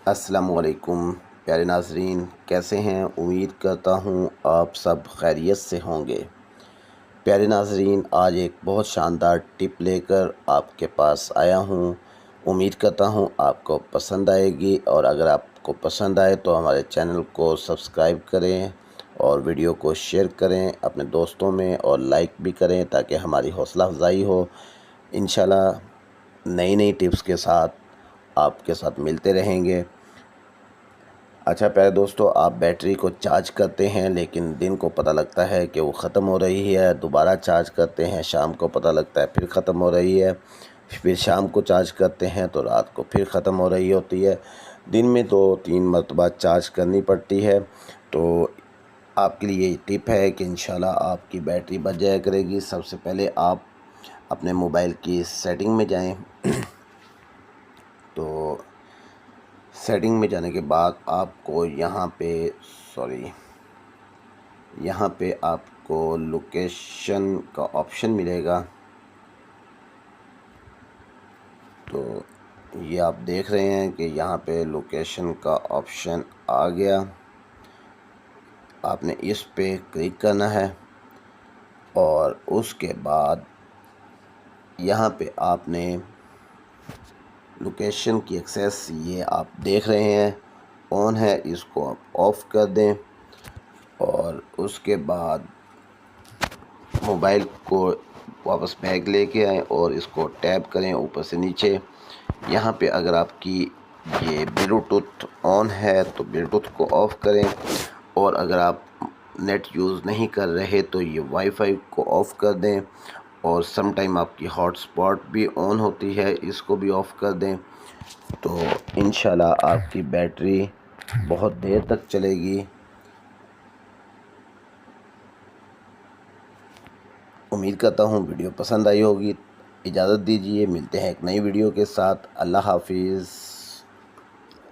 السلام علیکم پیارے ناظرین، کیسے ہیں؟ امید کرتا ہوں آپ سب خیریت سے ہوں گے۔ پیارے ناظرین، آج ایک بہت شاندار ٹپ لے کر آپ کے پاس آیا ہوں۔ امید کرتا ہوں آپ کو پسند آئے گی، اور اگر آپ کو پسند آئے تو ہمارے چینل کو سبسکرائب کریں اور ویڈیو کو شیئر کریں اپنے دوستوں میں، اور لائک بھی کریں تاکہ ہماری حوصلہ افزائی ہو۔ انشاءاللہ نئی نئی ٹپس کے ساتھ آپ کے ساتھ ملتے رہیں گے۔ اچھا پیارے دوستو، آپ بیٹری کو چارج کرتے ہیں لیکن دن کو پتہ لگتا ہے کہ وہ ختم ہو رہی ہے، دوبارہ چارج کرتے ہیں، شام کو پتہ لگتا ہے پھر ختم ہو رہی ہے، پھر شام کو چارج کرتے ہیں تو رات کو پھر ختم ہو رہی ہوتی ہے۔ دن میں 2-3 مرتبہ چارج کرنی پڑتی ہے۔ تو آپ کے لیے یہ ٹپ ہے کہ انشاءاللہ آپ کی بیٹری بچ جایا کرے گی۔ سب سے پہلے آپ اپنے موبائل کی سیٹنگ میں جائیں۔ تو سیٹنگ میں جانے کے بعد آپ کو یہاں پہ آپ کو لوکیشن کا آپشن ملے گا۔ تو یہ آپ دیکھ رہے ہیں کہ یہاں پہ لوکیشن کا آپشن آ گیا۔ آپ نے اس پہ کلک کرنا ہے، اور اس کے بعد یہاں پہ آپ نے لوکیشن کی ایکسیس، یہ آپ دیکھ رہے ہیں آن ہے، اس کو آپ آف کر دیں، اور اس کے بعد موبائل کو واپس بیک لے کے آئیں اور اس کو ٹیپ کریں اوپر سے نیچے۔ یہاں پہ اگر آپ کی یہ بلوٹوتھ آن ہے تو بلوٹوتھ کو آف کریں، اور اگر آپ نیٹ یوز نہیں کر رہے تو یہ وائی فائی کو آف کر دیں، اور سم ٹائم آپ کی ہاٹ اسپاٹ بھی آن ہوتی ہے، اس کو بھی آف کر دیں۔ تو انشاءاللہ آپ کی بیٹری بہت دیر تک چلے گی۔ امید کرتا ہوں ویڈیو پسند آئی ہوگی۔ اجازت دیجیے، ملتے ہیں ایک نئی ویڈیو کے ساتھ۔ اللہ حافظ۔